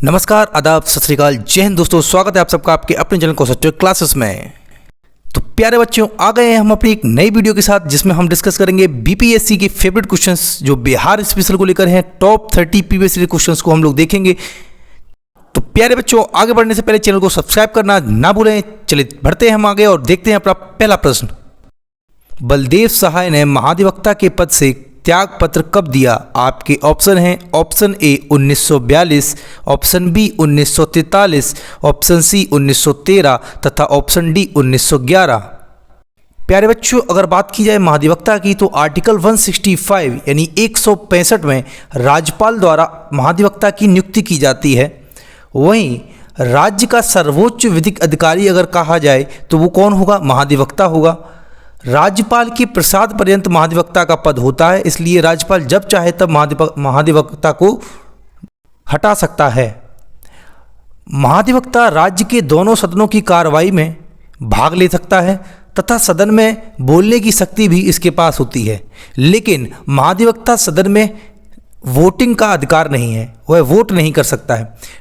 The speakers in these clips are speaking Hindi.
नमस्कार, आदाब, सत श्री अकाल, जय हिंद दोस्तों। स्वागत है आप सबका आपके अपने चैनल कॉन्सेप्ट क्लासेस में। तो प्यारे बच्चों, आ गए हैं हम अपनी एक नई वीडियो के साथ जिसमें हम डिस्कस करेंगे बीपीएससी के फेवरेट क्वेश्चंस जो बिहार स्पेशल को लेकर हैं। टॉप 30 पीवीएस क्वेश्चंस को हम लोग देखेंगे। तो प्यारे बच्चों, आगे बढ़ने से पहले चैनल को सब्सक्राइब करना ना भूलें। चलिए बढ़ते हैं हम आगे और देखते हैं अपना पहला प्रश्न। बलदेव सहाय ने महाधिवक्ता के पद से त्याग पत्र कब दिया? आपके ऑप्शन हैं option A 1942, option B 1943, option C 1913 तथा ऑप्शन डी 1911। प्यारे बच्चों, अगर बात की जाए महाधिवक्ता की तो आर्टिकल 165 यानी 165 में राज्यपाल द्वारा महाधिवक्ता की नियुक्ति की जाती है। वहीं राज्य का सर्वोच्च विधिक अधिकारी अगर कहा जाए तो वो कौन होगा? महाधिवक्ता होगा। राज्यपाल के प्रसाद पर्यंत महाधिवक्ता का पद होता है, इसलिए राज्यपाल जब चाहे तब महाधिवक्ता को हटा सकता है। महाधिवक्ता राज्य के दोनों सदनों की कार्रवाई में भाग ले सकता है तथा सदन में बोलने की शक्ति भी इसके पास होती है, लेकिन महाधिवक्ता सदन में वोटिंग का अधिकार नहीं है, वह वोट नहीं कर सकता है।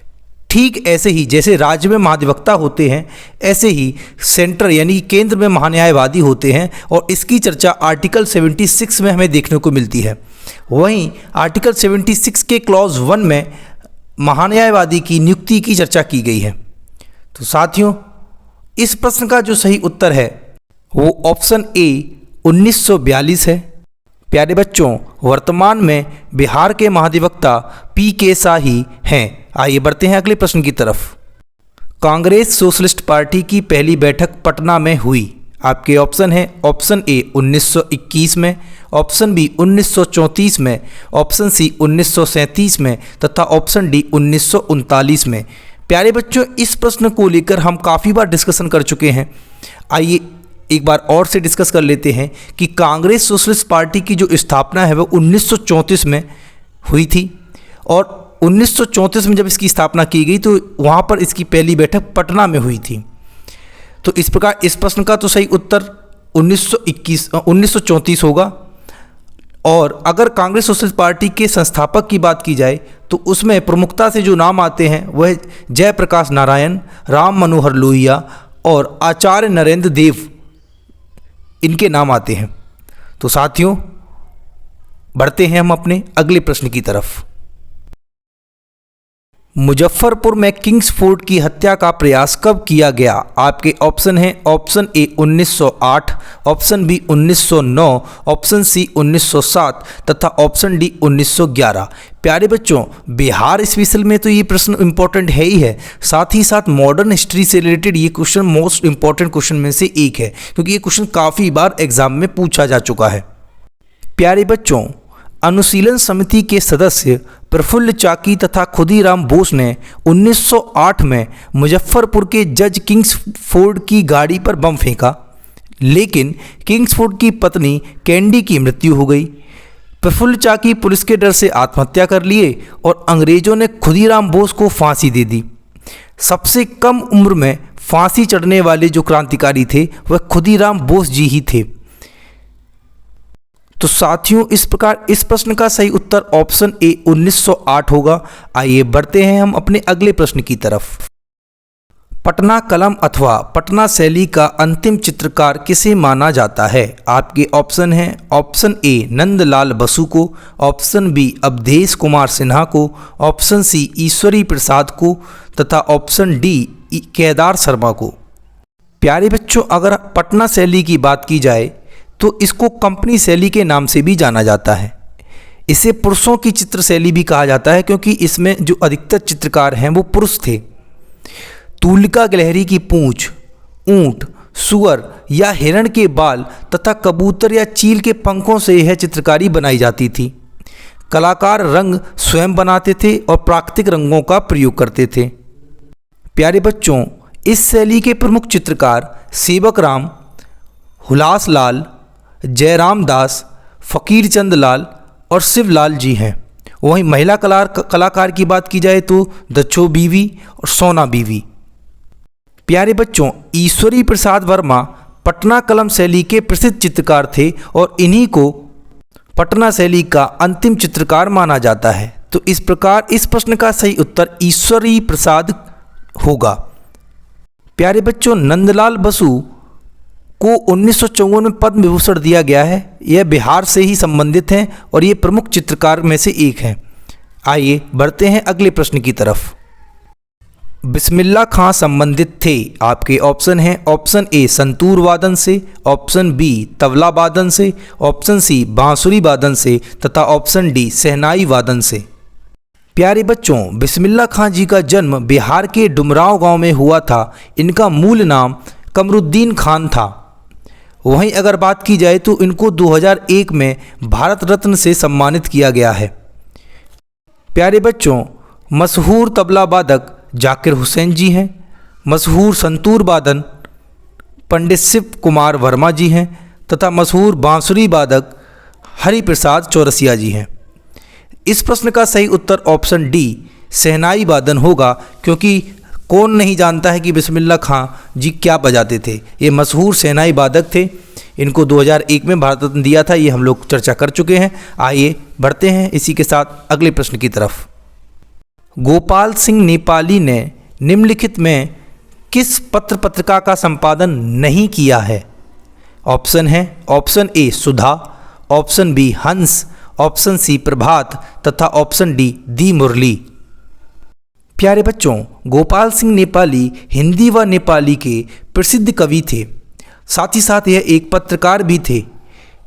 ठीक ऐसे ही जैसे राज्य में महाधिवक्ता होते हैं, ऐसे ही सेंटर यानी केंद्र में महान्यायवादी होते हैं और इसकी चर्चा आर्टिकल 76 में हमें देखने को मिलती है। वहीं आर्टिकल 76 के क्लॉज 1 में महान्यायवादी की नियुक्ति की चर्चा की गई है। तो साथियों, इस प्रश्न का जो सही उत्तर है वो ऑप्शन ए 1942 है। प्यारे बच्चों, वर्तमान में बिहार के महाधिवक्ता पी.के. शाही हैं। आइए बढ़ते हैं अगले प्रश्न की तरफ। कांग्रेस सोशलिस्ट पार्टी की पहली बैठक पटना में हुई। आपके ऑप्शन है ऑप्शन ए 1921 में, ऑप्शन बी 1934 में, ऑप्शन सी 1937 में तथा ऑप्शन डी 1939 में। प्यारे बच्चों, इस प्रश्न को लेकर हम काफ़ी बार डिस्कशन कर चुके हैं। आइए एक बार और से डिस्कस कर लेते हैं कि कांग्रेस सोशलिस्ट पार्टी की जो स्थापना है वो 1934 में हुई थी और 1934 में जब इसकी स्थापना की गई तो वहाँ पर इसकी पहली बैठक पटना में हुई थी। तो इस प्रकार इस प्रश्न का तो सही उत्तर 1934 होगा। और अगर कांग्रेस सोशलिस्ट पार्टी के संस्थापक की बात की जाए तो उसमें प्रमुखता से जो नाम आते हैं वह जयप्रकाश नारायण, राम मनोहर लोहिया और आचार्य नरेंद्र देव, इनके नाम आते हैं। तो साथियों, बढ़ते हैं हम अपने अगले प्रश्न की तरफ। मुजफ्फरपुर में किंग्सफोर्ड की हत्या का प्रयास कब किया गया? आपके ऑप्शन हैं option A 1908, option B 1909, option C 1907 तथा ऑप्शन डी 1911। प्यारे बच्चों, बिहार स्पेशल में तो ये प्रश्न इंपॉर्टेंट है ही है, साथ ही साथ मॉडर्न हिस्ट्री से रिलेटेड ये क्वेश्चन मोस्ट इंपॉर्टेंट क्वेश्चन में से एक है, क्योंकि ये क्वेश्चन काफ़ी बार एग्जाम में पूछा जा चुका है। प्यारे बच्चों, अनुशीलन समिति के सदस्य प्रफुल्ल चाकी तथा खुदीराम बोस ने 1908 में मुजफ्फरपुर के जज किंग्सफोर्ड की गाड़ी पर बम फेंका, लेकिन किंग्सफोर्ड की पत्नी कैंडी की मृत्यु हो गई। प्रफुल्ल चाकी पुलिस के डर से आत्महत्या कर लिए और अंग्रेजों ने खुदीराम बोस को फांसी दे दी। सबसे कम उम्र में फांसी चढ़ने वाले जो क्रांतिकारी थे वह खुदीराम बोस जी ही थे। तो साथियों, इस प्रकार इस प्रश्न का सही उत्तर ऑप्शन ए 1908 होगा। आइए बढ़ते हैं हम अपने अगले प्रश्न की तरफ। पटना कलम अथवा पटना शैली का अंतिम चित्रकार किसे माना जाता है? आपके ऑप्शन हैं ऑप्शन ए नंदलाल बसु को, ऑप्शन बी अवधेश कुमार सिन्हा को, ऑप्शन सी ईश्वरी प्रसाद को तथा ऑप्शन डी केदार शर्मा को। प्यारे बच्चों, अगर पटना शैली की बात की जाए तो इसको कंपनी शैली के नाम से भी जाना जाता है। इसे पुरुषों की चित्र शैली भी कहा जाता है, क्योंकि इसमें जो अधिकतर चित्रकार हैं वो पुरुष थे। तूलिका गिलहरी की पूंछ, ऊंट, सुअर या हिरण के बाल तथा कबूतर या चील के पंखों से यह चित्रकारी बनाई जाती थी। कलाकार रंग स्वयं बनाते थे और प्राकृतिक रंगों का प्रयोग करते थे। प्यारे बच्चों, इस शैली के प्रमुख चित्रकार सेवक राम, हुलास लाल, जयराम दास, फकीर चंद लाल और शिवलाल जी हैं। वहीं महिला कलाकार की बात की जाए तो दच्छो बीवी और सोना बीवी। प्यारे बच्चों, ईश्वरी प्रसाद वर्मा पटना कलम शैली के प्रसिद्ध चित्रकार थे और इन्हीं को पटना शैली का अंतिम चित्रकार माना जाता है। तो इस प्रकार इस प्रश्न का सही उत्तर ईश्वरी प्रसाद होगा। प्यारे बच्चों, नंदलाल बसु को 1954 में पद्म विभूषण दिया गया है। यह बिहार से ही संबंधित हैं और ये प्रमुख चित्रकार में से एक हैं। आइए बढ़ते हैं अगले प्रश्न की तरफ। बिस्मिल्लाह खां संबंधित थे। आपके ऑप्शन हैं ऑप्शन ए संतूर वादन से, ऑप्शन बी तबला वादन से, ऑप्शन सी बांसुरी वादन से तथा ऑप्शन डी शहनाई वादन से। प्यारे बच्चों, बिस्मिल्लाह खां जी का जन्म बिहार के डुमरांव गांव में हुआ था। इनका मूल नाम कमरुद्दीन खान था। वहीं अगर बात की जाए तो इनको 2001 में भारत रत्न से सम्मानित किया गया है। प्यारे बच्चों, मशहूर तबला वादक जाकिर हुसैन जी हैं। मशहूर संतूर वादन पंडित शिव कुमार वर्मा जी हैं तथा मशहूर बांसुरी वादक हरिप्रसाद चौरसिया जी हैं। इस प्रश्न का सही उत्तर ऑप्शन डी शहनाई वादन होगा, क्योंकि कौन नहीं जानता है कि बिस्मिल्लाह खां जी क्या बजाते थे। ये मशहूर शहनाई वादक थे। इनको 2001 में भारत रत्न दिया था, ये हम लोग चर्चा कर चुके हैं। आइए बढ़ते हैं इसी के साथ अगले प्रश्न की तरफ। गोपाल सिंह नेपाली ने निम्नलिखित में किस पत्र पत्रिका का संपादन नहीं किया है? ऑप्शन है option A Sudha, option B Hans, option C Prabhat तथा ऑप्शन डी दी मुरली। प्यारे बच्चों, गोपाल सिंह नेपाली हिंदी व नेपाली के प्रसिद्ध कवि थे। साथ ही साथ यह एक पत्रकार भी थे।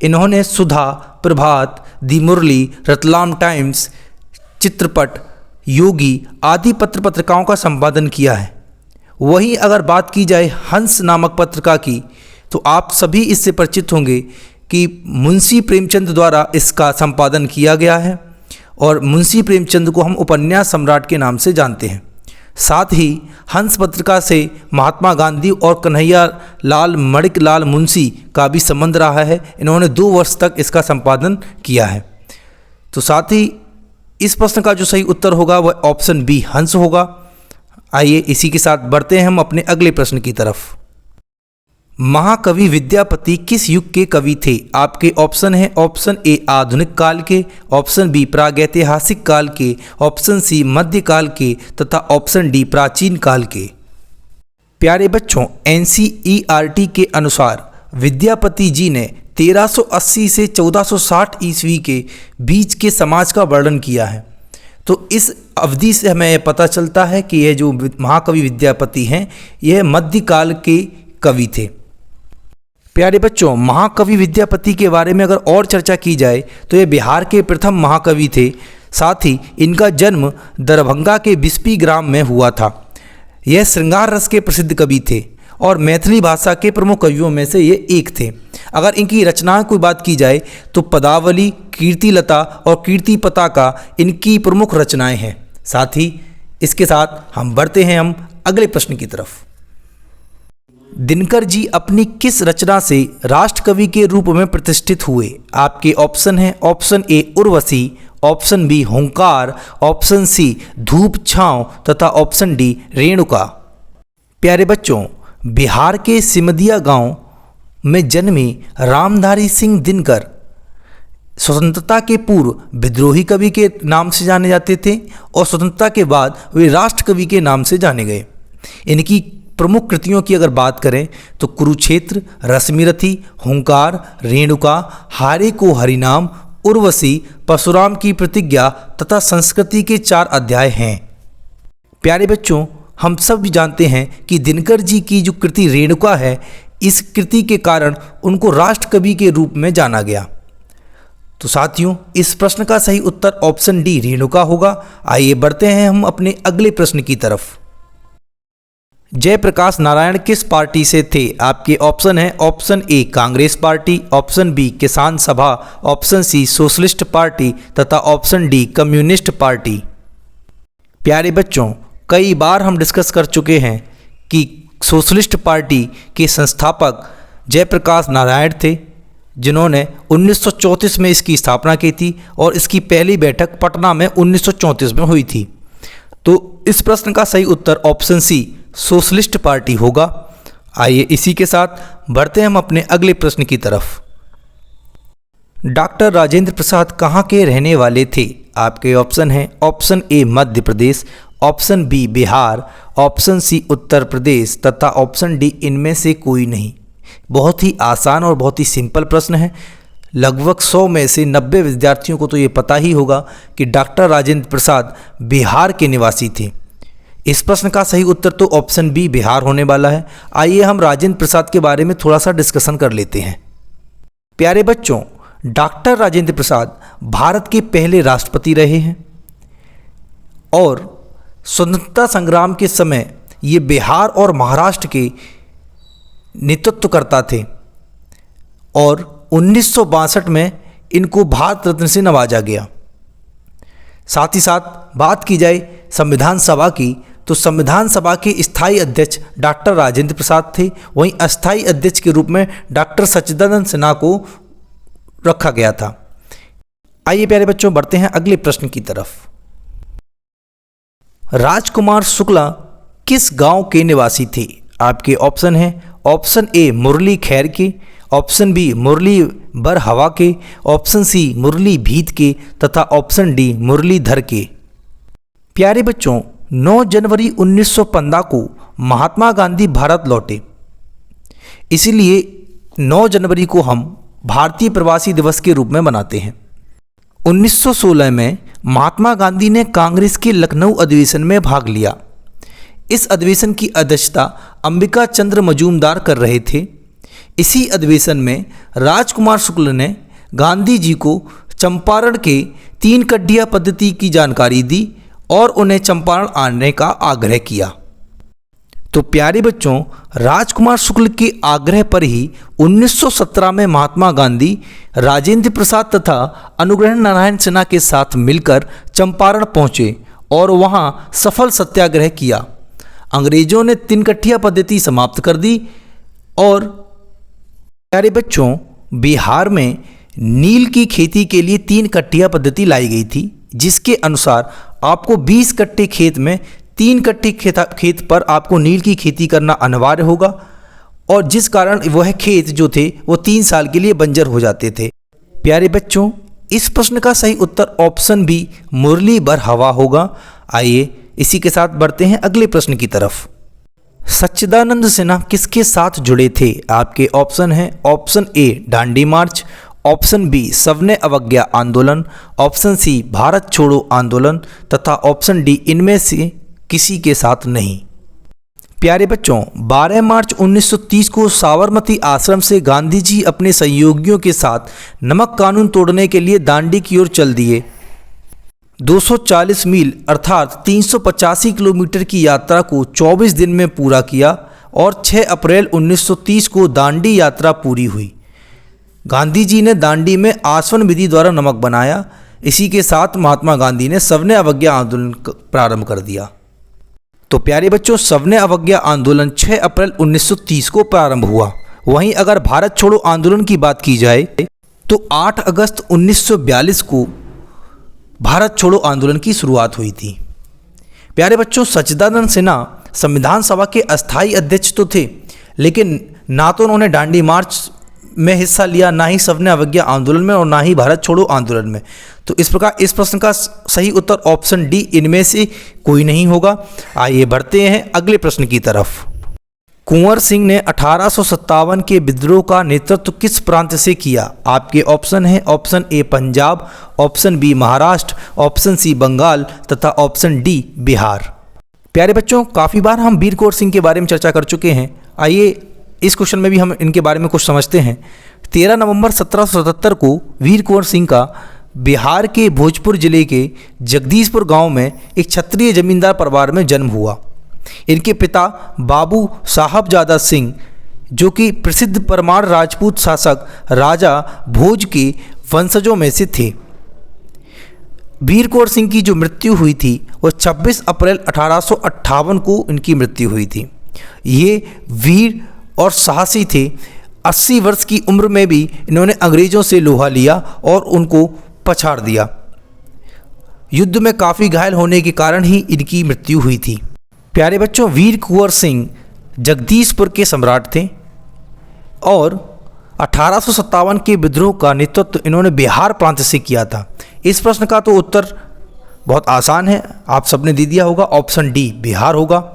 इन्होंने सुधा, प्रभात, दी मुरली, रतलाम टाइम्स, चित्रपट, योगी आदि पत्र पत्रिकाओं का संपादन किया है। वहीं अगर बात की जाए हंस नामक पत्रिका की, तो आप सभी इससे परिचित होंगे कि मुंशी प्रेमचंद द्वारा इसका संपादन किया गया है और मुंशी प्रेमचंद को हम उपन्यास सम्राट के नाम से जानते हैं। साथ ही हंस पत्रिका से महात्मा गांधी और कन्हैया लाल मणिक लाल मुंशी का भी संबंध रहा है। इन्होंने 2 वर्ष तक इसका संपादन किया है। तो साथ ही इस प्रश्न का जो सही उत्तर होगा वह ऑप्शन बी हंस होगा। आइए इसी के साथ बढ़ते हैं हम अपने अगले प्रश्न की तरफ। महाकवि विद्यापति किस युग के कवि थे? आपके ऑप्शन है ऑप्शन ए आधुनिक काल के, ऑप्शन बी प्रागैतिहासिक काल के, ऑप्शन सी मध्यकाल के तथा ऑप्शन डी प्राचीन काल के। प्यारे बच्चों, NCERT के अनुसार विद्यापति जी ने 1380 से 1460 ईस्वी के बीच के समाज का वर्णन किया है। तो इस अवधि से हमें यह पता चलता है कि यह जो महाकवि विद्यापति हैं यह मध्यकाल के कवि थे। प्यारे बच्चों, महाकवि विद्यापति के बारे में अगर और चर्चा की जाए तो ये बिहार के प्रथम महाकवि थे। साथ ही इनका जन्म दरभंगा के बिस्पी ग्राम में हुआ था। यह श्रृंगार रस के प्रसिद्ध कवि थे और मैथिली भाषा के प्रमुख कवियों में से ये एक थे। अगर इनकी रचनाओं की बात की जाए तो पदावली, कीर्तिलता और कीर्ति पताका इनकी प्रमुख रचनाएं हैं। साथ ही इसके साथ हम बढ़ते हैं हम अगले प्रश्न की तरफ। दिनकर जी अपनी किस रचना से राष्ट्रकवि के रूप में प्रतिष्ठित हुए? आपके ऑप्शन हैं option A Urvashi, option B Hunkar, option C Dhoop Chhaon तथा ऑप्शन डी रेणुका। प्यारे बच्चों, बिहार के सिमदिया गांव में जन्मे रामधारी सिंह दिनकर स्वतंत्रता के पूर्व विद्रोही कवि के नाम से जाने जाते थे और स्वतंत्रता के बाद वे राष्ट्रकवि के नाम से जाने गए। इनकी प्रमुख कृतियों की अगर बात करें तो कुरुक्षेत्र, रश्मिरथी, हुंकार, रेणुका, हारे को हरिनाम, उर्वशी, परशुराम की प्रतिज्ञा तथा संस्कृति के 4 अध्याय हैं। प्यारे बच्चों, हम सब भी जानते हैं कि दिनकर जी की जो कृति रेणुका है, इस कृति के कारण उनको राष्ट्रकवि के रूप में जाना गया। तो साथियों, इस प्रश्न का सही उत्तर ऑप्शन डी रेणुका होगा। आइए बढ़ते हैं हम अपने अगले प्रश्न की तरफ। जयप्रकाश नारायण किस पार्टी से थे? आपके ऑप्शन है option A Congress Party, option B Kisan Sabha, option C Socialist Party तथा ऑप्शन डी कम्युनिस्ट पार्टी। प्यारे बच्चों, कई बार हम डिस्कस कर चुके हैं कि सोशलिस्ट पार्टी के संस्थापक जयप्रकाश नारायण थे, जिन्होंने 1934 में इसकी स्थापना की थी और इसकी पहली बैठक पटना में 1934 में हुई थी। तो इस प्रश्न का सही उत्तर ऑप्शन सी सोशलिस्ट पार्टी होगा। आइए इसी के साथ बढ़ते हैं हम अपने अगले प्रश्न की तरफ। डॉक्टर राजेंद्र प्रसाद कहाँ के रहने वाले थे? आपके ऑप्शन हैं option A Madhya Pradesh, option B Bihar, option C Uttar Pradesh तथा ऑप्शन डी इनमें से कोई नहीं। बहुत ही आसान और बहुत ही सिंपल प्रश्न है। लगभग 100 में से 90 विद्यार्थियों को तो ये पता ही होगा कि डॉक्टर राजेंद्र प्रसाद बिहार के निवासी थे। इस प्रश्न का सही उत्तर तो ऑप्शन बी बिहार होने वाला है। आइए हम राजेंद्र प्रसाद के बारे में थोड़ा सा डिस्कशन कर लेते हैं। प्यारे बच्चों, डॉक्टर राजेंद्र प्रसाद भारत के पहले राष्ट्रपति रहे हैं और स्वतंत्रता संग्राम के समय ये बिहार और महाराष्ट्र के नेतृत्व करता थे और 1962 में इनको भारत रत्न से नवाजा गया। साथ ही साथ बात की जाए संविधान सभा की, तो संविधान सभा के स्थायी अध्यक्ष डॉक्टर राजेंद्र प्रसाद थे। वहीं अस्थायी अध्यक्ष के रूप में डॉक्टर सच्चिदानंद सिन्हा को रखा गया था। आइए प्यारे बच्चों बढ़ते हैं अगले प्रश्न की तरफ। राजकुमार शुक्ला किस गांव के निवासी थे? आपके ऑप्शन हैं ऑप्शन ए मुरली खैर के, ऑप्शन बी मुरली बरहवा के, ऑप्शन सी मुरली भीत के तथा ऑप्शन डी मुरलीधर के। प्यारे बच्चों, 9 जनवरी 1915 को महात्मा गांधी भारत लौटे, इसीलिए 9 जनवरी को हम भारतीय प्रवासी दिवस के रूप में मनाते हैं। 1916 में महात्मा गांधी ने कांग्रेस के लखनऊ अधिवेशन में भाग लिया। इस अधिवेशन की अध्यक्षता अंबिका चंद्र मजूमदार कर रहे थे। इसी अधिवेशन में राजकुमार शुक्ल ने गांधी जी को चंपारण के 3 कड्डिया पद्धति की जानकारी दी और उन्हें चंपारण आने का आग्रह किया। तो प्यारे बच्चों, राजकुमार शुक्ल के आग्रह पर ही 1917 में महात्मा गांधी राजेंद्र प्रसाद तथा अनुग्रह नारायण सिन्हा के साथ मिलकर चंपारण पहुंचे और वहां सफल सत्याग्रह किया। अंग्रेजों ने 3 कट्टिया पद्धति समाप्त कर दी और प्यारे बच्चों, बिहार में नील की खेती के लिए 3 कट्टिया पद्धति लाई गई थी, जिसके अनुसार आपको 20 कट्टे खेत में 3 कट्टे खेत पर आपको नील की खेती करना अनिवार्य होगा और जिस कारण वह खेत जो थे वो 3 साल के लिए बंजर हो जाते थे। प्यारे बच्चों, इस प्रश्न का सही उत्तर ऑप्शन बी मुरली बरहवा होगा। आइए इसी के साथ बढ़ते हैं अगले प्रश्न की तरफ। सच्चिदानंद सिन्हा किसके साथ जुड़े थे? आपके ऑप्शन हैं option A Dandi march, option B सविनय अवज्ञा आंदोलन, ऑप्शन सी भारत छोड़ो आंदोलन तथा ऑप्शन डी इनमें से किसी के साथ नहीं। प्यारे बच्चों, 12 मार्च 1930 को साबरमती आश्रम से गांधी जी अपने सहयोगियों के साथ नमक कानून तोड़ने के लिए दांडी की ओर चल दिए। 240 मील अर्थात 385 किलोमीटर की यात्रा को 24 दिन में पूरा किया और 6 अप्रैल 1930 को दांडी यात्रा पूरी हुई। गांधी जी ने दांडी में आसवन विधि द्वारा नमक बनाया। इसी के साथ महात्मा गांधी ने सविनय अवज्ञा आंदोलन प्रारंभ कर दिया। तो प्यारे बच्चों, सविनय अवज्ञा आंदोलन 6 अप्रैल 1930 को प्रारंभ हुआ। वहीं अगर भारत छोड़ो आंदोलन की बात की जाए तो 8 अगस्त 1942 को भारत छोड़ो आंदोलन की शुरुआत हुई थी। प्यारे बच्चों, सच्चिदानंद सिन्हा संविधान सभा के अस्थायी अध्यक्ष तो थे, लेकिन ना तो उन्होंने दांडी मार्च में हिस्सा लिया, ना ही सविनय अवज्ञा आंदोलन में और ना ही भारत छोड़ो आंदोलन में। तो इस प्रकार इस प्रश्न का सही उत्तर ऑप्शन डी इनमें से कोई नहीं होगा। आइए बढ़ते हैं अगले प्रश्न की तरफ। कुंवर सिंह ने 1857 के विद्रोह का नेतृत्व किस प्रांत से किया? आपके ऑप्शन हैं option A Punjab, option B Maharashtra, option C Bengal तथा ऑप्शन डी बिहार। प्यारे बच्चों, काफ़ी बार हम वीर कुंवर सिंह के बारे में चर्चा कर चुके हैं। आइए इस क्वेश्चन में भी हम इनके बारे में कुछ समझते हैं। 13 नवंबर 1777 को वीर कुंवर सिंह का बिहार के भोजपुर जिले के जगदीशपुर गांव में एक क्षत्रिय जमींदार परिवार में जन्म हुआ। इनके पिता बाबू साहबजादा सिंह, जो कि प्रसिद्ध परमार राजपूत शासक राजा भोज के वंशजों में से थे। वीर कुंवर सिंह की जो मृत्यु हुई थी वह 26 अप्रैल 1858 को इनकी मृत्यु हुई थी। ये वीर और साहसी थे। 80 वर्ष की उम्र में भी इन्होंने अंग्रेज़ों से लोहा लिया और उनको पछाड़ दिया। युद्ध में काफ़ी घायल होने के कारण ही इनकी मृत्यु हुई थी। प्यारे बच्चों, वीर कुंवर सिंह जगदीशपुर के सम्राट थे और 1857 के विद्रोह का नेतृत्व इन्होंने बिहार प्रांत से किया था। इस प्रश्न का तो उत्तर बहुत आसान है, आप सबने दे दिया होगा, ऑप्शन डी बिहार होगा।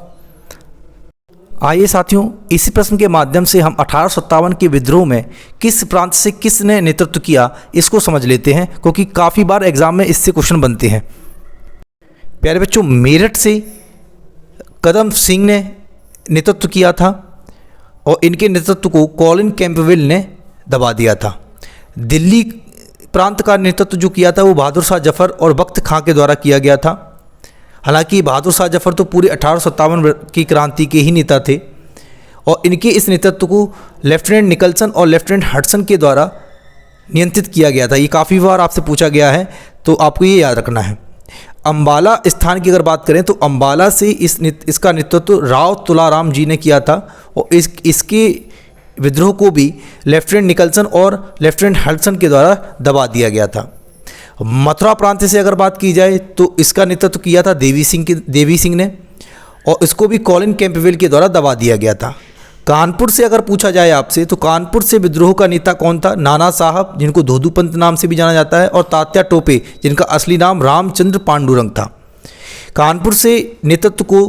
आइए साथियों, इसी प्रश्न के माध्यम से हम 1857 के विद्रोह में किस प्रांत से किसने नेतृत्व किया इसको समझ लेते हैं, क्योंकि काफ़ी बार एग्जाम में इससे क्वेश्चन बनते हैं। प्यारे बच्चों, मेरठ से कदम सिंह ने नेतृत्व किया था और इनके नेतृत्व को कॉलिन कैंपबेल ने दबा दिया था। दिल्ली प्रांत का नेतृत्व जो किया था वो बहादुर शाह जफर और बख्त खां के द्वारा किया गया था। हालांकि बहादुर शाह जफर तो पूरे 1857 की क्रांति के ही नेता थे और इनके इस नेतृत्व को लेफ्टिनेंट निकलसन और लेफ्टिनेंट हडसन के द्वारा नियंत्रित किया गया था। ये काफ़ी बार आपसे पूछा गया है, तो आपको ये याद रखना है। अंबाला स्थान की अगर बात करें तो अंबाला से इसका नेतृत्व राव तुलाराम जी ने किया था और इसके विद्रोह को भी लेफ्टिनेंट निकलसन और लेफ्टिनेंट हडसन के द्वारा दबा दिया गया था। मथुरा प्रांत से अगर बात की जाए तो इसका नेतृत्व किया था देवी सिंह ने और इसको भी कॉलिन कैंपबेल के द्वारा दबा दिया गया था। कानपुर से अगर पूछा जाए आपसे तो कानपुर से विद्रोह का नेता कौन था? नाना साहब, जिनको धोधू पंत नाम से भी जाना जाता है, और तात्या टोपे, जिनका असली नाम रामचंद्र पांडुरंग था। कानपुर से नेतृत्व को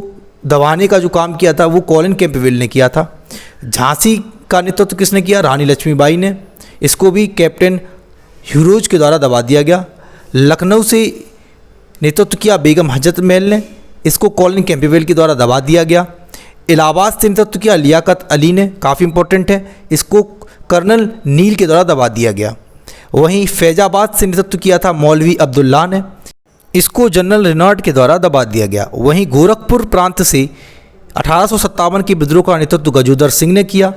दबाने का जो काम किया था वो कॉलिन कैंपबेल ने किया था। झांसी का नेतृत्व किसने किया? रानी लक्ष्मीबाई ने। इसको भी कैप्टन ह्यूरोज के द्वारा दबा दिया गया। लखनऊ से नेतृत्व किया बेगम हजरत महल ने, इसको कॉलिन कैंपबेल के द्वारा दबा दिया गया। इलाहाबाद से नेतृत्व किया लियाकत अली ने, काफ़ी इंपॉर्टेंट है, इसको कर्नल नील के द्वारा दबा दिया गया। वहीं फैजाबाद से नेतृत्व किया था मौलवी अब्दुल्ला ने, इसको जनरल रेनार्ड के द्वारा दबा दिया गया। वहीं गोरखपुर प्रांत से 1857 के विद्रोह का नेतृत्व गजोदर सिंह ने किया,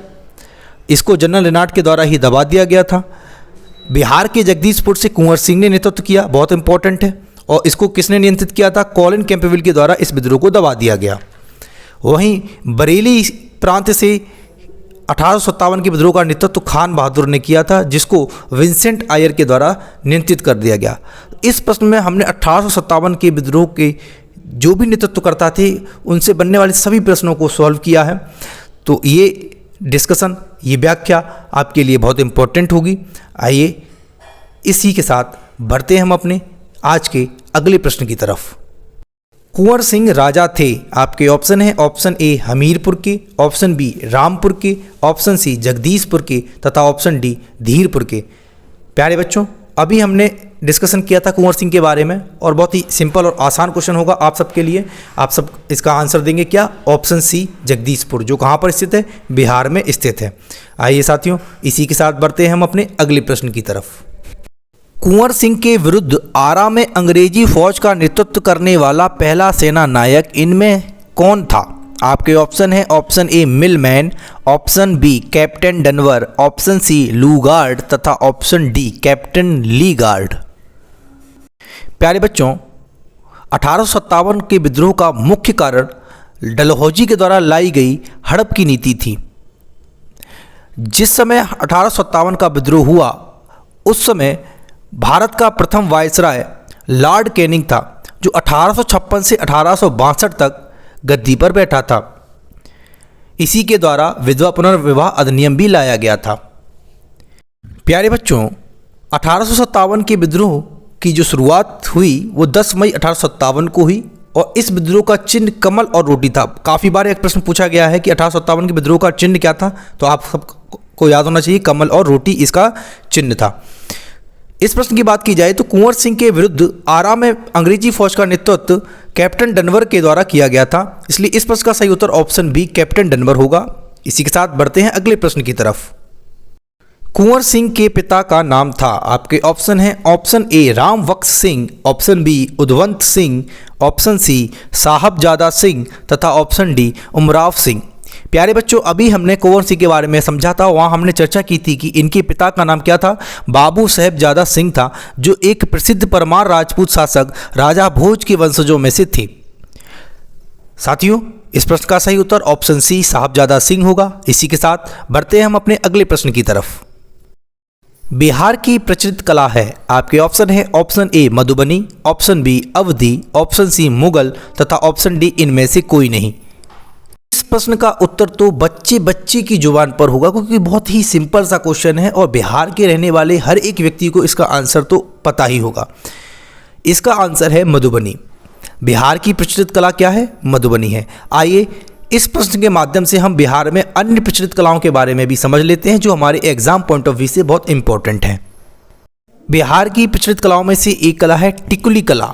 इसको जनरल रेनार्ड के द्वारा ही दबा दिया गया था। बिहार के जगदीशपुर से कुंवर सिंह ने नेतृत्व किया, बहुत इंपॉर्टेंट है, और इसको किसने नियंत्रित किया था? कॉलिन कैंपबेल के द्वारा इस विद्रोह को दबा दिया गया। वहीं बरेली प्रांत से 1857 के विद्रोह का नेतृत्व खान बहादुर ने किया था, जिसको विंसेंट आयर के द्वारा नियंत्रित कर दिया गया। इस प्रश्न में हमने 1857 के विद्रोह के जो भी नेतृत्वकर्ता थे उनसे बनने वाले सभी प्रश्नों को सॉल्व किया है। तो ये डिस्कशन, ये व्याख्या आपके लिए बहुत इंपॉर्टेंट होगी। आइए इसी के साथ बढ़ते हैं हम अपने आज के अगले प्रश्न की तरफ। कुंवर सिंह राजा थे, आपके ऑप्शन है ऑप्शन ए हमीरपुर के, ऑप्शन बी रामपुर के, ऑप्शन सी जगदीशपुर के तथा ऑप्शन डी धीरपुर के। प्यारे बच्चों, अभी हमने डिस्कशन किया था कुंवर सिंह के बारे में और बहुत ही सिंपल और आसान क्वेश्चन होगा आप सबके लिए। आप सब इसका आंसर देंगे क्या? ऑप्शन सी जगदीशपुर, जो कहाँ पर स्थित है? बिहार में स्थित है। आइए साथियों, इसी के साथ बढ़ते हैं हम अपने अगले प्रश्न की तरफ। कुंवर सिंह के विरुद्ध आरा में अंग्रेजी फौज का नेतृत्व करने वाला पहला सेना नायक इनमें कौन था? आपके ऑप्शन है option A Milman, option B captain Dunwar, option C Lugard तथा ऑप्शन डी कैप्टन लीगार्ड। प्यारे बच्चों, 1857 के विद्रोह का मुख्य कारण डलहौजी के द्वारा लाई गई हड़प की नीति थी। जिस समय 1857 का विद्रोह हुआ उस समय भारत का प्रथम वायसराय लॉर्ड कैनिंग था, जो 1856 से 1862 तक गद्दी पर बैठा था। इसी के द्वारा विधवा पुनर्विवाह अधिनियम भी लाया गया था। प्यारे बच्चों, 1857 के विद्रोह की जो शुरुआत हुई वो 10 मई 1857 को हुई और इस विद्रोह का चिन्ह कमल और रोटी था। काफ़ी बार एक प्रश्न पूछा गया है कि 1857 के विद्रोह का चिन्ह क्या था, तो आप सबको याद होना चाहिए कमल और रोटी इसका चिन्ह था। इस प्रश्न की बात की जाए तो कुंवर सिंह के विरुद्ध आरा में अंग्रेजी फौज का नेतृत्व कैप्टन डनवर के द्वारा किया गया था, इसलिए इस प्रश्न का सही उत्तर ऑप्शन बी कैप्टन डनवर होगा। इसी के साथ बढ़ते हैं अगले प्रश्न की तरफ। कुंवर सिंह के पिता का नाम था, आपके ऑप्शन है option A Rambakhsh Singh, option B Udwant Singh, option C Sahabzada Singh तथा ऑप्शन डी उमराव सिंह। प्यारे बच्चों, अभी हमने कुंवर सिंह के बारे में समझा था, वहाँ हमने चर्चा की थी कि इनके पिता का नाम क्या था? बाबू साहबजादा सिंह था, जो एक प्रसिद्ध परमार राजपूत शासक राजा भोज के वंशजों में से थे। साथियों, इस प्रश्न का सही उत्तर ऑप्शन सी साहबजादा सिंह होगा। इसी के साथ बढ़ते हैं हम अपने अगले प्रश्न की तरफ। बिहार की प्रचलित कला है, आपके ऑप्शन है option A Madhubani, option B Awadhi, option C Mughal तथा ऑप्शन डी इनमें से कोई नहीं। इस प्रश्न का उत्तर तो बच्चे की जुबान पर होगा, क्योंकि बहुत ही सिंपल सा क्वेश्चन है और बिहार के रहने वाले हर एक व्यक्ति को इसका आंसर तो पता ही होगा। इसका आंसर है मधुबनी। बिहार की प्रचलित कला क्या है? मधुबनी है। आइए इस प्रश्न के माध्यम से हम बिहार में अन्य प्रचलित कलाओं के बारे में भी समझ लेते हैं जो हमारे एग्जाम पॉइंट ऑफ व्यू से बहुत इंपॉर्टेंट है। बिहार की प्रचलित कलाओं में से एक कला है टिकुली कला।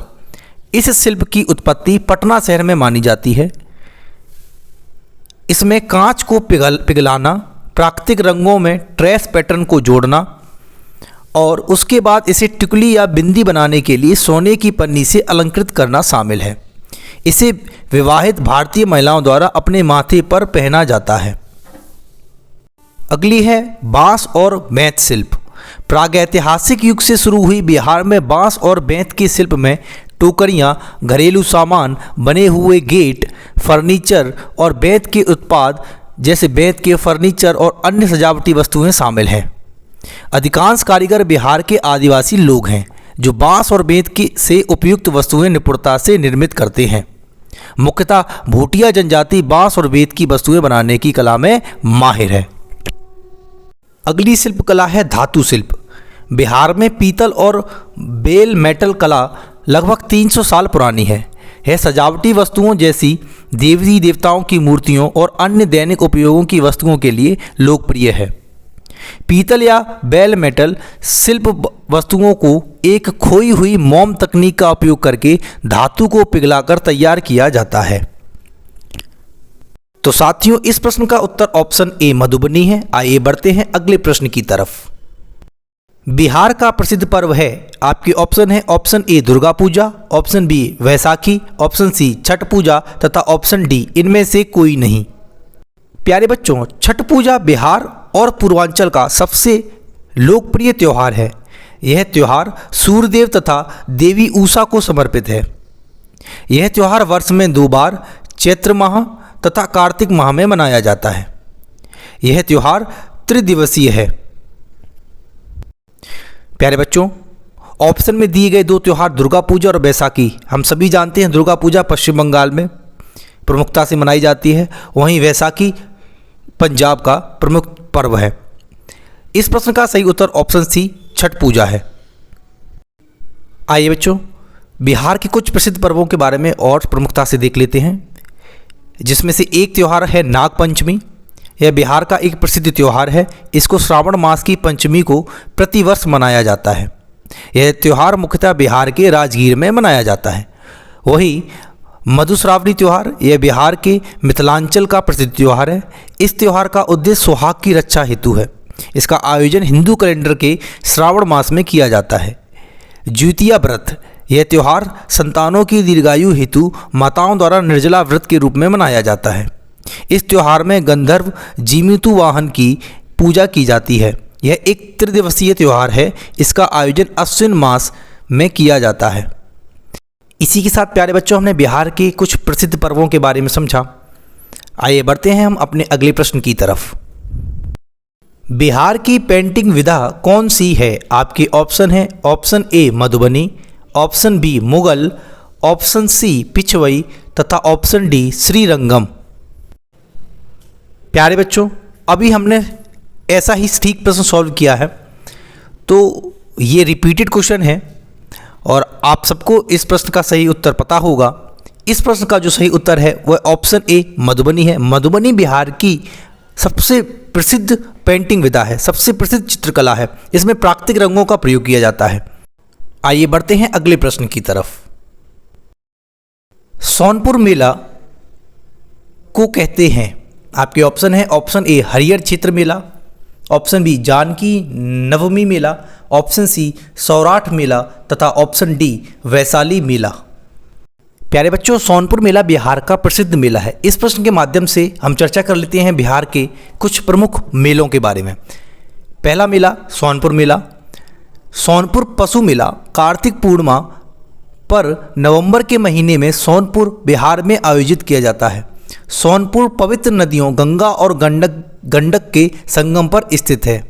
इस शिल्प की उत्पत्ति पटना शहर में मानी जाती है। इसमें कांच को पिघलाना, प्राकृतिक रंगों में ट्रेस पैटर्न को जोड़ना और उसके बाद इसे टिकुली या बिंदी बनाने के लिए सोने की पन्नी से अलंकृत करना शामिल है। इसे विवाहित भारतीय महिलाओं द्वारा अपने माथे पर पहना जाता है। अगली है बांस और बेंत शिल्प। प्रागैतिहासिक युग से शुरू हुई बिहार में बांस और बेंत के शिल्प में टोकरियां, घरेलू सामान, बने हुए गेट, फर्नीचर और बेंत के उत्पाद जैसे बेंत के फर्नीचर और अन्य सजावटी वस्तुएं शामिल हैं। अधिकांश कारीगर बिहार के आदिवासी लोग हैं जो बांस और बेंत की से उपयुक्त वस्तुएं निपुणता से निर्मित करते हैं। मुख्यतः भूटिया जनजाति बांस और बेंत की वस्तुएं बनाने की कला में माहिर है। अगली शिल्प कला है धातु शिल्प। बिहार में पीतल और बेल मेटल कला लगभग 300 साल पुरानी है। यह सजावटी वस्तुओं जैसी देवी देवताओं की मूर्तियों और अन्य दैनिक उपयोगों की वस्तुओं के लिए लोकप्रिय है। पीतल या बेल मेटल शिल्प वस्तुओं को एक खोई हुई मोम तकनीक का उपयोग करके धातु को पिघलाकर तैयार किया जाता है। तो साथियों, इस प्रश्न का उत्तर ऑप्शन ए मधुबनी है। आइए बढ़ते हैं अगले प्रश्न की तरफ। बिहार का प्रसिद्ध पर्व है, आपके ऑप्शन है option A Durga Puja, option B Vaisakhi, option C Chhath Puja तथा ऑप्शन डी इनमें से कोई नहीं। प्यारे बच्चों, छठ पूजा बिहार और पूर्वांचल का सबसे लोकप्रिय त्यौहार है। यह त्यौहार सूर्यदेव तथा देवी उषा को समर्पित है। यह त्यौहार वर्ष में 2 बार चैत्र माह तथा कार्तिक माह में मनाया जाता है। यह त्यौहार त्रिदिवसीय है। प्यारे बच्चों, ऑप्शन में दिए गए 2 त्यौहार दुर्गा पूजा और बैसाखी, हम सभी जानते हैं दुर्गा पूजा पश्चिम बंगाल में प्रमुखता से मनाई जाती है, वहीं वैसाखी पंजाब का प्रमुख पर्व है। इस प्रश्न का सही उत्तर ऑप्शन सी छठ पूजा है। आइए बच्चों, बिहार के कुछ प्रसिद्ध पर्वों के बारे में और प्रमुखता से देख लेते हैं, जिसमें से एक त्यौहार है नाग पंचमी। यह बिहार का एक प्रसिद्ध त्यौहार है। इसको श्रावण मास की पंचमी को प्रतिवर्ष मनाया जाता है। यह त्यौहार मुख्यतः बिहार के राजगीर में मनाया जाता है। वहीं मधुश्रावणी त्यौहार, यह बिहार के मिथिलांचल का प्रसिद्ध त्यौहार है। इस त्यौहार का उद्देश्य सुहाग की रक्षा हेतु है। इसका आयोजन हिंदू कैलेंडर के श्रावण मास में किया जाता है। ज्योतिया व्रत, यह त्यौहार संतानों की दीर्घायु हेतु माताओं द्वारा निर्जला व्रत के रूप में मनाया जाता है। इस त्यौहार में गंधर्व जीमितु वाहन की पूजा की जाती है। यह एक त्रिदिवसीय त्यौहार है। इसका आयोजन अश्विन मास में किया जाता है। इसी के साथ प्यारे बच्चों, हमने बिहार के कुछ प्रसिद्ध पर्वों के बारे में समझा। आइए बढ़ते हैं हम अपने अगले प्रश्न की तरफ। बिहार की पेंटिंग विधा कौन सी है? आपके ऑप्शन है option A Madhubani, option B Mughal, option C Pichwai तथा ऑप्शन डी श्रीरंगम। प्यारे बच्चों, अभी हमने ऐसा ही ठीक प्रश्न सॉल्व किया है, तो ये रिपीटेड क्वेश्चन है और आप सबको इस प्रश्न का सही उत्तर पता होगा। इस प्रश्न का जो सही उत्तर है वह ऑप्शन ए मधुबनी है। मधुबनी बिहार की सबसे प्रसिद्ध पेंटिंग विधा है, सबसे प्रसिद्ध चित्रकला है। इसमें प्राकृतिक रंगों का प्रयोग किया जाता है। आइए बढ़ते हैं अगले प्रश्न की तरफ। सोनपुर मेला को कहते हैं, आपके ऑप्शन है ऑप्शन ए हरियर क्षेत्र मेला, ऑप्शन बी जानकी नवमी मेला, ऑप्शन सी सौराठ मेला तथा ऑप्शन डी वैशाली मेला। प्यारे बच्चों, सोनपुर मेला बिहार का प्रसिद्ध मेला है। इस प्रश्न के माध्यम से हम चर्चा कर लेते हैं बिहार के कुछ प्रमुख मेलों के बारे में। पहला मेला सोनपुर मेला। सोनपुर पशु मेला कार्तिक पूर्णिमा पर नवंबर के महीने में सोनपुर बिहार में आयोजित किया जाता है। सोनपुर पवित्र नदियों गंगा और गंडक के संगम पर स्थित है।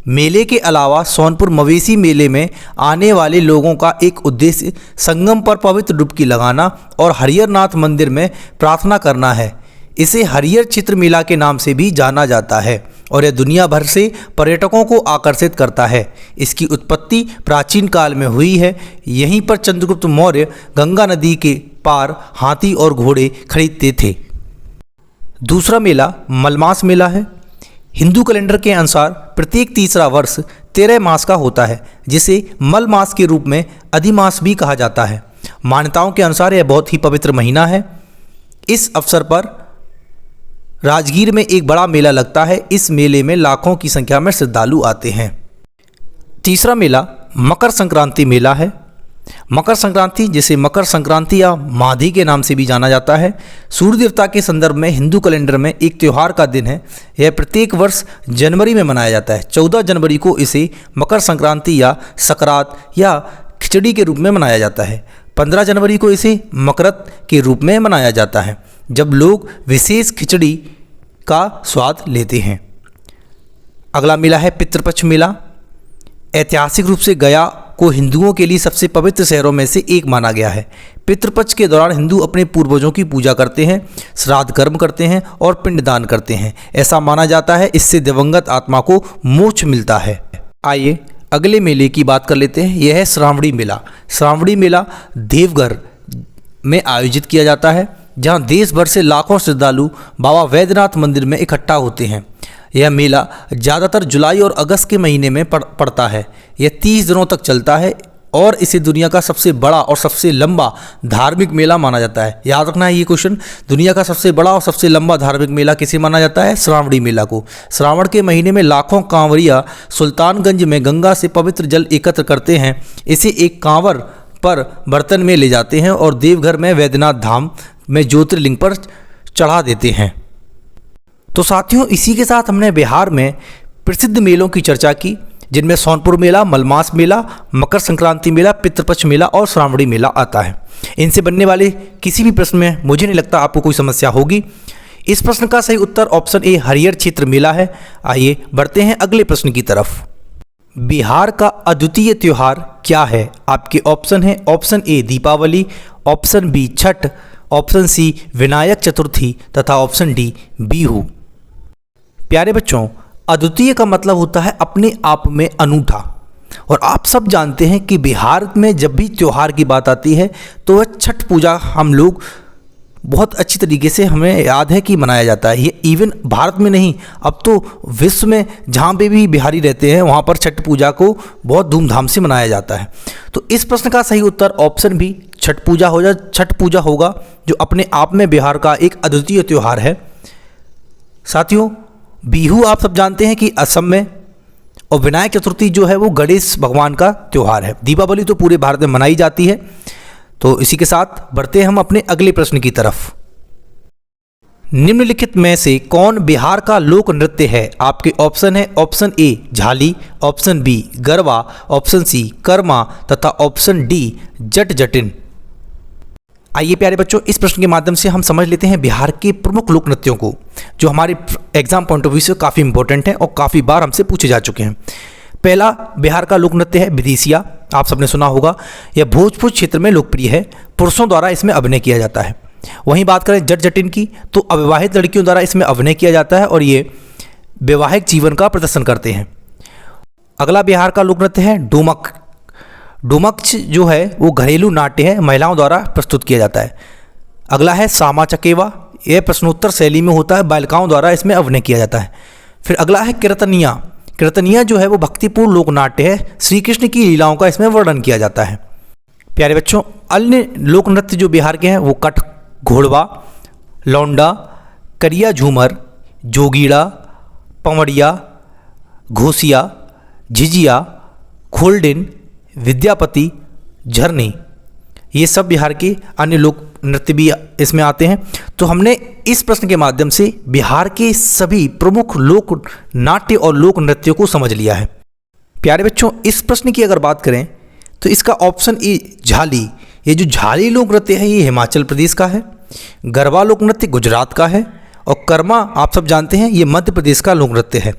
मेले के अलावा सोनपुर मवेशी मेले में आने वाले लोगों का एक उद्देश्य संगम पर पवित्र डुबकी लगाना और हरिहरनाथ मंदिर में प्रार्थना करना है। इसे हरिहर क्षेत्र मेला के नाम से भी जाना जाता है। और यह दुनिया भर से पर्यटकों को आकर्षित करता है। इसकी उत्पत्ति प्राचीन काल में हुई है। यहीं पर चंद्रगुप्त मौर्य गंगा नदी के पार हाथी और घोड़े खरीदते थे। दूसरा मेला मलमास मेला है। हिंदू कैलेंडर के अनुसार प्रत्येक तीसरा वर्ष 13 मास का होता है, जिसे मल मास के रूप में अधिमास भी कहा जाता है। मान्यताओं के अनुसार यह बहुत ही पवित्र महीना है। इस अवसर पर राजगीर में एक बड़ा मेला लगता है। इस मेले में लाखों की संख्या में श्रद्धालु आते हैं। तीसरा मेला मकर संक्रांति मेला है। मकर संक्रांति, जिसे मकर संक्रांति या माधी के नाम से भी जाना जाता है, सूर्य देवता के संदर्भ में हिंदू कैलेंडर में एक त्यौहार का दिन है। यह प्रत्येक वर्ष जनवरी में मनाया जाता है। 14 जनवरी को इसे मकर संक्रांति या सकरात या खिचड़ी के रूप में मनाया जाता है। 15 जनवरी को इसे मकरत के रूप में मनाया जाता है, जब लोग विशेष खिचड़ी का स्वाद लेते हैं। अगला मेला है पितृपक्ष मेला। ऐतिहासिक रूप से गया को हिंदुओं के लिए सबसे पवित्र शहरों में से एक माना गया है। पितृपक्ष के दौरान हिंदू अपने पूर्वजों की पूजा करते हैं, श्राद्ध कर्म करते हैं और पिंडदान करते हैं। ऐसा माना जाता है इससे दिवंगत आत्मा को मोक्ष मिलता है। आइए अगले मेले की बात कर लेते हैं। यह है श्रावणी मेला। श्रावणी मेला देवघर में आयोजित किया जाता है, जहां देश भर से लाखों श्रद्धालु बाबा वैद्यनाथ मंदिर में इकट्ठा होते हैं। यह मेला ज़्यादातर जुलाई और अगस्त के महीने में पड़ता है। यह 30 दिनों तक चलता है और इसे दुनिया का सबसे बड़ा और सबसे लंबा धार्मिक मेला माना जाता है। याद रखना है ये क्वेश्चन, दुनिया का सबसे बड़ा और सबसे लंबा धार्मिक मेला किसे माना जाता है? श्रावणी मेला को। श्रावण के महीने में लाखों कांवरिया सुल्तानगंज में गंगा से पवित्र जल एकत्र करते हैं। इसे एक कांवर पर बर्तन में ले जाते हैं और देवघर में वैद्यनाथ धाम में ज्योतिर्लिंग पर चढ़ा देते हैं। तो साथियों, इसी के साथ हमने बिहार में प्रसिद्ध मेलों की चर्चा की, जिनमें सोनपुर मेला, मलमास मेला, मकर संक्रांति मेला, पितृपक्ष मेला और श्रावणी मेला आता है। इनसे बनने वाले किसी भी प्रश्न में मुझे नहीं लगता आपको कोई समस्या होगी। इस प्रश्न का सही उत्तर ऑप्शन ए हरिहर क्षेत्र मेला है। आइए बढ़ते हैं अगले प्रश्न की तरफ। बिहार का अद्वितीय त्यौहार क्या है? आपके ऑप्शन है option A Deepavali, option B Chhath, option C Vinayaka Chaturthi तथा ऑप्शन डी बिहू। प्यारे बच्चों, अद्वितीय का मतलब होता है अपने आप में अनूठा, और आप सब जानते हैं कि बिहार में जब भी त्यौहार की बात आती है तो वह छठ पूजा हम लोग बहुत अच्छी तरीके से हमें याद है कि मनाया जाता है। ये इवन भारत में नहीं, अब तो विश्व में जहाँ पे भी बिहारी रहते हैं वहाँ पर छठ पूजा को बहुत धूमधाम से मनाया जाता है। तो इस प्रश्न का सही उत्तर ऑप्शन बी छठ पूजा होगा, जो अपने आप में बिहार का एक अद्वितीय त्यौहार है। साथियों, बिहू आप सब जानते हैं कि असम में, और विनायक चतुर्थी जो है वो गणेश भगवान का त्यौहार है। दीपावली तो पूरे भारत में मनाई जाती है। तो इसी के साथ बढ़ते हैं हम अपने अगले प्रश्न की तरफ। निम्नलिखित में से कौन बिहार का लोक नृत्य है? आपके ऑप्शन है option A Jhali, option B Garba, option C Karma तथा ऑप्शन डी जट जटिन। आइए प्यारे बच्चों, इस प्रश्न के माध्यम से हम समझ लेते हैं बिहार के प्रमुख लोक नृत्यों को, जो हमारे एग्जाम पॉइंट ऑफ व्यू से काफ़ी इंपॉर्टेंट है और काफ़ी बार हमसे पूछे जा चुके हैं। पहला बिहार का लोक नृत्य है विदेशिया। आप सबने सुना होगा, यह भोजपुर क्षेत्र में लोकप्रिय है। पुरुषों द्वारा इसमें अभिनय किया जाता है। वहीं बात करें जट जटिन की, तो अविवाहित लड़कियों द्वारा इसमें अभिनय किया जाता है और ये वैवाहिक जीवन का प्रदर्शन करते हैं। अगला बिहार का लोक नृत्य है डोमक। डोमक जो है वो घरेलू नाट्य है, महिलाओं द्वारा प्रस्तुत किया जाता है। अगला है सामा चकेवा। यह प्रश्नोत्तर शैली में होता है, बालिकाओं द्वारा इसमें अभिनय किया जाता है। फिर अगला है कीर्तनिया। कीर्तनिया जो है वो भक्तिपूर्ण लोक नाट्य है, श्री कृष्ण की लीलाओं का इसमें वर्णन किया जाता है। प्यारे बच्चों, अन्य लोक नृत्य जो बिहार के हैं वो कठ घोड़वा, लौंडा, करिया झूमर, जोगीड़ा, पंवड़िया, घोसिया, झिझिया, खोलडिन, विद्यापति, झरनी, ये सब बिहार के अन्य लोक नृत्य भी इसमें आते हैं। तो हमने इस प्रश्न के माध्यम से बिहार के सभी प्रमुख लोक नाट्य और लोक नृत्यों को समझ लिया है। प्यारे बच्चों, इस प्रश्न की अगर बात करें तो इसका ऑप्शन ए झाली, ये जो झाली लोक नृत्य है ये हिमाचल प्रदेश का है। गरबा लोक नृत्य गुजरात का है और कर्मा आप सब जानते हैं ये मध्य प्रदेश का लोक नृत्य है।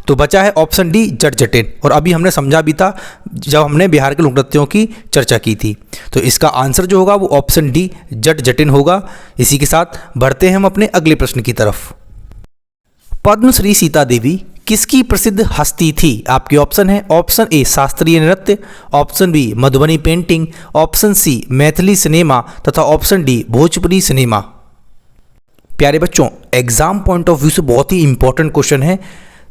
तो बचा है ऑप्शन डी जट जटिन, और अभी हमने समझा भी था जब हमने बिहार के लोक नृत्यों की चर्चा की थी। तो इसका आंसर जो होगा वो ऑप्शन डी जट जटिन होगा। इसी के साथ बढ़ते हैं हम अपने अगले प्रश्न की तरफ। पद्मश्री सीता देवी किसकी प्रसिद्ध हस्ती थी? आपके ऑप्शन है, ऑप्शन ए शास्त्रीय नृत्य, option B Madhubani painting, option C Maithili cinema तथा ऑप्शन डी भोजपुरी सिनेमा। प्यारे बच्चों, एग्जाम पॉइंट ऑफ व्यू से बहुत ही इंपॉर्टेंट क्वेश्चन है,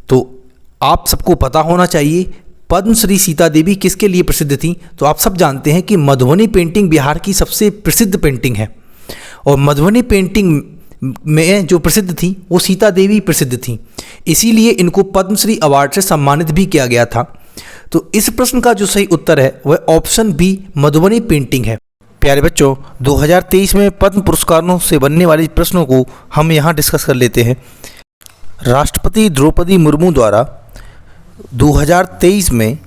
तो आप सबको पता होना चाहिए पद्मश्री सीता देवी किसके लिए प्रसिद्ध थी। तो आप सब जानते हैं कि मधुबनी पेंटिंग बिहार की सबसे प्रसिद्ध पेंटिंग है और मधुबनी पेंटिंग में जो प्रसिद्ध थी वो सीता देवी प्रसिद्ध थी, इसीलिए इनको पद्मश्री अवार्ड से सम्मानित भी किया गया था। तो इस प्रश्न का जो सही उत्तर है वह ऑप्शन बी मधुबनी पेंटिंग है। प्यारे बच्चों, 2023 में पद्म पुरस्कारों से बनने वाले प्रश्नों को हम यहाँ डिस्कस कर लेते हैं। राष्ट्रपति द्रौपदी मुर्मू द्वारा 2023 में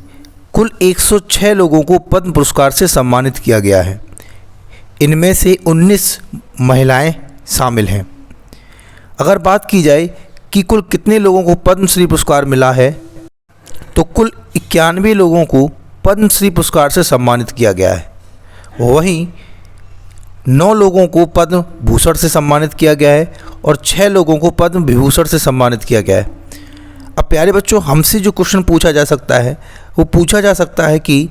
कुल 106 लोगों को पद्म पुरस्कार से सम्मानित किया गया है। इनमें से 19 महिलाएं शामिल हैं। अगर बात की जाए कि कुल कितने लोगों को पद्मश्री पुरस्कार मिला है, तो कुल 91 लोगों को पद्मश्री पुरस्कार से सम्मानित किया गया है। वहीं 9 लोगों को पद्म भूषण से सम्मानित किया गया है और 6 लोगों को पद्म विभूषण से सम्मानित किया गया है। अब प्यारे बच्चों, हमसे जो क्वेश्चन पूछा जा सकता है वो पूछा जा सकता है कि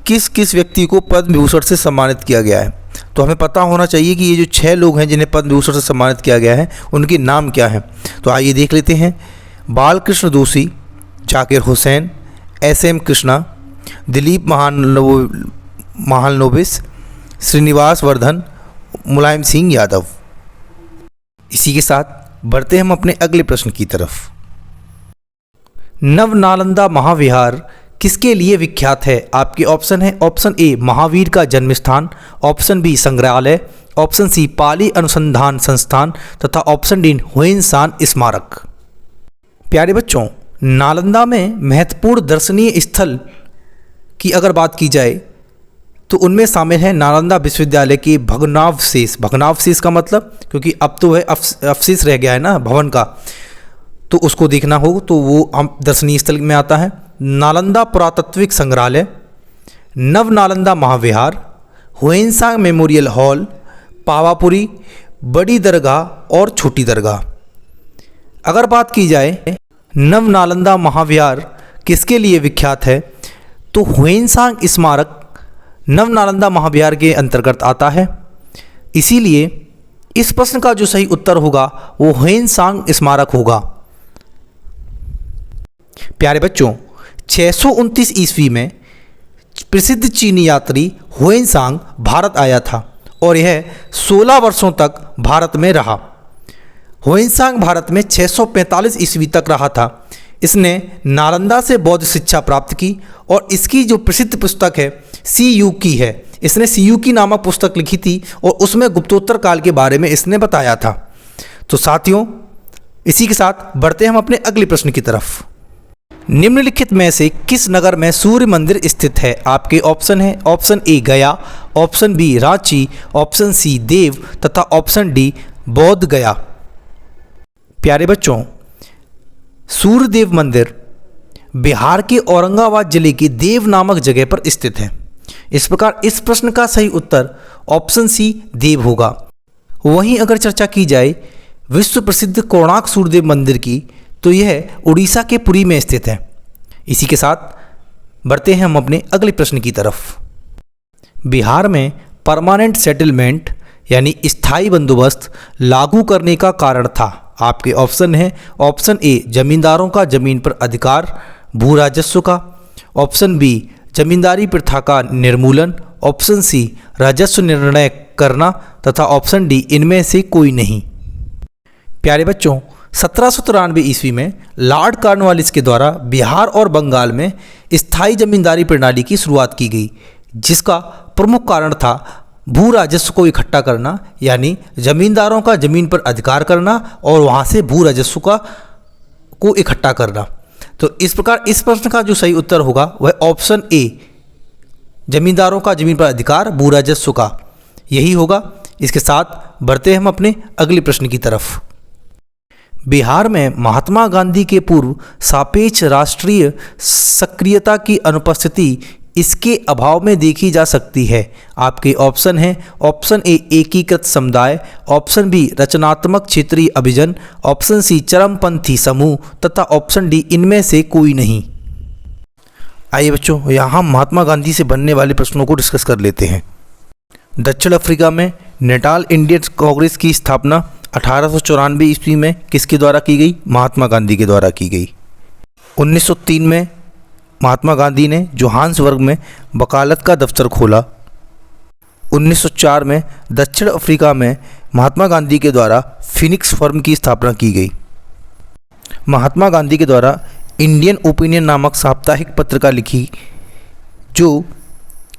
किस किस व्यक्ति को पद्म विभूषण से सम्मानित किया गया है। तो हमें पता होना चाहिए कि ये जो 6 लोग हैं जिन्हें पद्म विभूषण से सम्मानित किया गया है उनके नाम क्या हैं। तो आइए देख लेते हैं। बालकृष्ण दोषी, जाकिर हुसैन, SM कृष्णा, दिलीप महालनोबिस, श्रीनिवास वर्धन, मुलायम सिंह यादव। इसी के साथ बढ़ते हम अपने अगले प्रश्न की तरफ। नवनालंदा महाविहार किसके लिए विख्यात है? आपके ऑप्शन है, ऑप्शन ए महावीर का जन्म स्थान, ऑप्शन बी संग्रहालय, ऑप्शन सी पाली अनुसंधान संस्थान तथा ऑप्शन डी ह्वेनसांग स्मारक। प्यारे बच्चों, नालंदा में महत्वपूर्ण दर्शनीय स्थल की अगर बात की जाए तो उनमें शामिल है नालंदा विश्वविद्यालय के भग्नावशेष। भग्नावशेष का मतलब, क्योंकि अब तो वह अवशेष रह गया है ना भवन का, तो उसको देखना हो तो वो हम दर्शनीय स्थल में आता है। नालंदा पुरातात्विक संग्रहालय, नव नालंदा महाविहार, ह्वेनसांग मेमोरियल हॉल, पावापुरी, बड़ी दरगाह और छोटी दरगाह। अगर बात की जाए नव नालंदा महाविहार किसके लिए विख्यात है, तो ह्वेनसांग स्मारक नव नालंदा महाविहार के अंतर्गत आता है। इसीलिए इस प्रश्न का जो सही उत्तर होगा वो ह्वेनसांग स्मारक होगा। प्यारे बच्चों, 629 ईस्वी में प्रसिद्ध चीनी यात्री ह्वेनसांग भारत आया था और यह 16 वर्षों तक भारत में रहा। ह्वेनसांग भारत में 645 ईस्वी तक रहा था। इसने नालंदा से बौद्ध शिक्षा प्राप्त की और इसकी जो प्रसिद्ध पुस्तक है सीयूकी है। इसने सीयूकी नामक पुस्तक लिखी थी और उसमें गुप्तोत्तर काल के बारे में इसने बताया था। तो साथियों, इसी के साथ बढ़ते हम अपने अगले प्रश्न की तरफ। निम्नलिखित में से किस नगर में सूर्य मंदिर स्थित है? आपके ऑप्शन है, option A Gaya, option B Ranchi, option C Deo तथा ऑप्शन डी बोध गया। प्यारे बच्चों, सूर्यदेव मंदिर बिहार के औरंगाबाद जिले की देव नामक जगह पर स्थित है। इस प्रकार इस प्रश्न का सही उत्तर ऑप्शन सी देव होगा। वहीं अगर चर्चा की जाए विश्व प्रसिद्ध कोणार्क सूर्यदेव मंदिर की, तो यह उड़ीसा के पुरी में स्थित है। इसी के साथ बढ़ते हैं हम अपने अगले प्रश्न की तरफ। बिहार में परमानेंट सेटलमेंट यानी स्थायी बंदोबस्त लागू करने का कारण था। आपके ऑप्शन है, ऑप्शन ए जमींदारों का जमीन पर अधिकार भू राजस्व का, ऑप्शन बी जमींदारी प्रथा का निर्मूलन, ऑप्शन सी राजस्व निर्णय करना तथा ऑप्शन डी इनमें से कोई नहीं। प्यारे बच्चों, 1793 ईस्वी में लॉर्ड कॉर्नवालिस के द्वारा बिहार और बंगाल में स्थायी जमींदारी प्रणाली की शुरुआत की गई, जिसका प्रमुख कारण था भू राजस्व को इकट्ठा करना, यानी जमींदारों का जमीन पर अधिकार करना और वहाँ से भू राजस्व को इकट्ठा करना। तो इस प्रकार इस प्रश्न का जो सही उत्तर होगा वह ऑप्शन ए जमींदारों का जमीन पर अधिकार भू राजस्व का यही होगा। इसके साथ बढ़ते हम अपने अगले प्रश्न की तरफ। बिहार में महात्मा गांधी के पूर्व सापेक्ष राष्ट्रीय सक्रियता की अनुपस्थिति इसके अभाव में देखी जा सकती है? आपके ऑप्शन हैं ऑप्शन ए एकीकृत समुदाय, ऑप्शन बी रचनात्मक क्षेत्रीय अभिजन, ऑप्शन सी चरमपंथी समूह तथा ऑप्शन डी इनमें से कोई नहीं। आइए बच्चों, यहाँ हम महात्मा गांधी से बनने वाले प्रश्नों को डिस्कस कर लेते हैं। दक्षिण अफ्रीका में नेटाल इंडियन कांग्रेस की स्थापना 1894 ईस्वी में किसके द्वारा की गई? महात्मा गांधी के द्वारा की गई। 1903 में महात्मा गांधी ने जोहान्सबर्ग में वकालत का दफ्तर खोला। 1904 में दक्षिण अफ्रीका में महात्मा गांधी के द्वारा फिनिक्स फर्म की स्थापना की गई। महात्मा गांधी के द्वारा इंडियन ओपिनियन नामक साप्ताहिक पत्रिका लिखी जो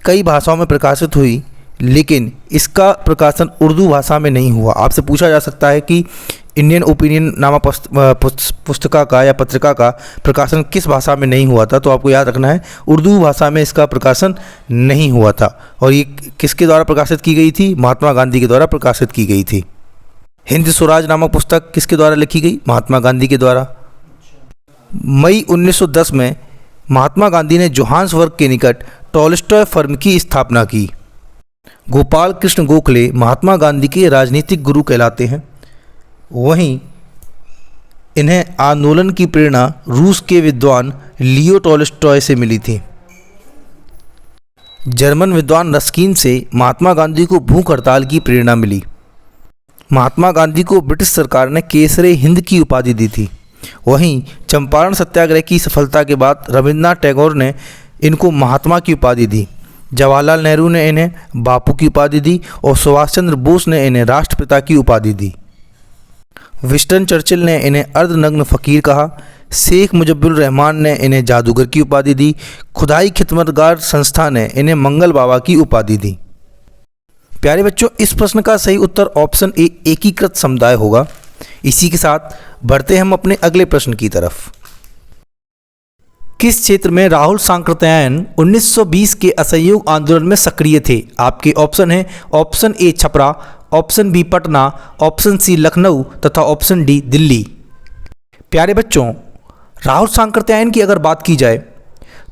कई भाषाओं में प्रकाशित हुई, लेकिन इसका प्रकाशन उर्दू भाषा में नहीं हुआ। आपसे पूछा जा सकता है कि इंडियन ओपिनियन नामक पुस्तिका का या पत्रिका का प्रकाशन किस भाषा में नहीं हुआ था, तो आपको याद रखना है उर्दू भाषा में इसका प्रकाशन नहीं हुआ था। और ये किसके द्वारा प्रकाशित की गई थी? महात्मा गांधी के द्वारा प्रकाशित की गई थी। हिंद स्वराज नामक पुस्तक किसके द्वारा लिखी गई? महात्मा गांधी के द्वारा। मई 1910 में महात्मा गांधी ने जोहान्सबर्ग के निकट टॉलस्टॉय फर्म की स्थापना की। गोपाल कृष्ण गोखले महात्मा गांधी के राजनीतिक गुरु कहलाते हैं। वहीं इन्हें आंदोलन की प्रेरणा रूस के विद्वान लियो टॉलस्टॉय से मिली थी। जर्मन विद्वान रस्किन से महात्मा गांधी को भूख हड़ताल की प्रेरणा मिली। महात्मा गांधी को ब्रिटिश सरकार ने केसरे हिंद की उपाधि दी थी। वहीं चंपारण सत्याग्रह की सफलता के बाद रविन्द्रनाथ टैगोर ने इनको महात्मा की उपाधि दी। जवाहरलाल नेहरू ने इन्हें बापू की उपाधि दी और सुभाष चंद्र बोस ने इन्हें राष्ट्रपिता की उपाधि दी। विंस्टन चर्चिल ने इन्हें अर्धनग्न फ़कीर कहा। शेख मुजब्बुर रहमान ने इन्हें जादूगर की उपाधि दी। खुदाई खिदमतगार संस्था ने इन्हें मंगल बाबा की उपाधि दी। प्यारे बच्चों, इस प्रश्न का सही उत्तर ऑप्शन ए एकीकृत समुदाय होगा। इसी के साथ बढ़ते हम अपने अगले प्रश्न की तरफ। किस क्षेत्र में राहुल सांकृत्यायन 1920 के असहयोग आंदोलन में सक्रिय थे? आपके ऑप्शन हैं option A Chhapra, option B Patna, option C Lucknow तथा ऑप्शन डी दिल्ली। प्यारे बच्चों, राहुल सांकृत्यायन की अगर बात की जाए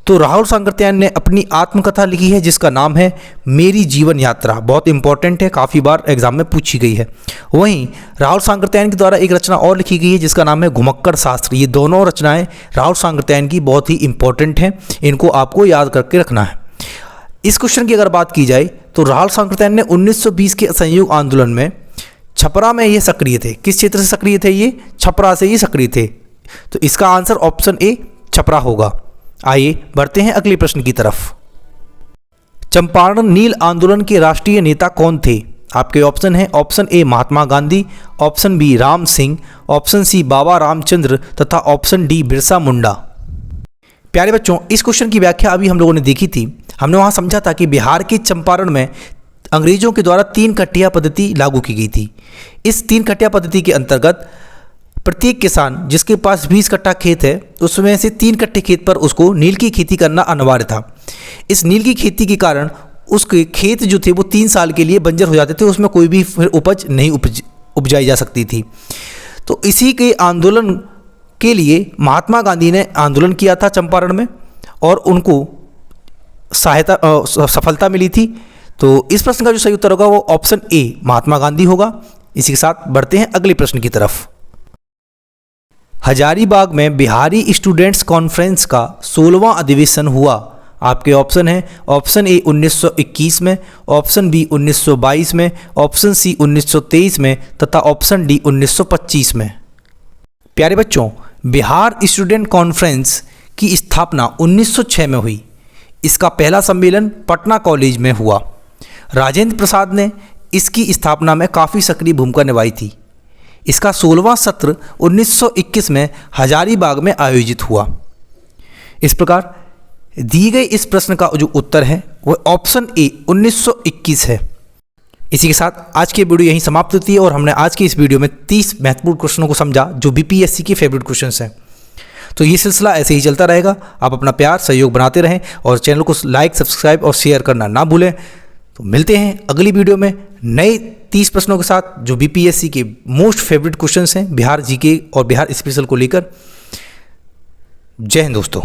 तो राहुल सांकृत्यायन ने अपनी आत्मकथा लिखी है जिसका नाम है मेरी जीवन यात्रा। बहुत इंपॉर्टेंट है, काफ़ी बार एग्जाम में पूछी गई है। वहीं राहुल सांकृत्यायन के द्वारा एक रचना और लिखी गई है जिसका नाम है घुमक्कड़ शास्त्र। ये दोनों रचनाएं राहुल सांकृत्यायन की बहुत ही इंपॉर्टेंट हैं, इनको आपको याद करके रखना है। इस क्वेश्चन की अगर बात की जाए तो राहुल सांकृत्यायन ने 1920 के असहयोग आंदोलन में छपरा में ये सक्रिय थे। किस क्षेत्र से सक्रिय थे? ये छपरा से ही सक्रिय थे। तो इसका आंसर ऑप्शन ए छपरा होगा। आइए बढ़ते हैं अगले प्रश्न की तरफ। चंपारण नील आंदोलन के राष्ट्रीय नेता कौन थे? आपके ऑप्शन हैं option A Mahatma Gandhi, option B Ram Singh, option C Baba Ramchandra तथा ऑप्शन डी बिरसा मुंडा। प्यारे बच्चों, इस क्वेश्चन की व्याख्या अभी हम लोगों ने देखी थी। हमने वहाँ समझा था कि बिहार के चंपारण में अंग्रेजों के द्वारा 3 कट्टिया पद्धति लागू की गई थी। इस 3 कट्टिया पद्धति के अंतर्गत प्रत्येक किसान जिसके पास 20 कट्टा खेत है उसमें से 3 कट्टे खेत पर उसको नील की खेती करना अनिवार्य था। इस नील की खेती के कारण उसके खेत जो थे वो 3 साल के लिए बंजर हो जाते थे, उसमें कोई भी फिर उपज नहीं उपजाई जा सकती थी। तो इसी के आंदोलन के लिए महात्मा गांधी ने आंदोलन किया था चंपारण में और उनको सफलता मिली थी। तो इस प्रश्न का जो सही उत्तर होगा वो ऑप्शन ए महात्मा गांधी होगा। इसी के साथ बढ़ते हैं अगले प्रश्न की तरफ। हजारीबाग में बिहारी स्टूडेंट्स कॉन्फ्रेंस का 16वां अधिवेशन हुआ। आपके ऑप्शन हैं ऑप्शन ए 1921 में, ऑप्शन बी 1922 में, ऑप्शन सी 1923 में तथा ऑप्शन डी 1925 में। प्यारे बच्चों, बिहार स्टूडेंट कॉन्फ्रेंस की स्थापना 1906 में हुई। इसका पहला सम्मेलन पटना कॉलेज में हुआ। राजेंद्र प्रसाद ने इसकी स्थापना में काफ़ी सक्रिय भूमिका निभाई थी। इसका 16वां सत्र 1921 में हजारीबाग में आयोजित हुआ। इस प्रकार दिए गए इस प्रश्न का जो उत्तर है वह ऑप्शन ए 1921 है। इसी के साथ आज की वीडियो यहीं समाप्त होती है और हमने आज की इस वीडियो में 30 महत्वपूर्ण क्वेश्चनों को समझा जो बीपीएससी के फेवरेट क्वेश्चंस हैं। तो ये सिलसिला ऐसे ही चलता रहेगा। आप अपना प्यार सहयोग बनाते रहें और चैनल को लाइक, सब्सक्राइब और शेयर करना ना भूलें। तो मिलते हैं अगली वीडियो में नए 30 प्रश्नों के साथ जो बीपीएससी के मोस्ट फेवरेट क्वेश्चंस हैं बिहार जीके और बिहार स्पेशल को लेकर। जय हिंद दोस्तों।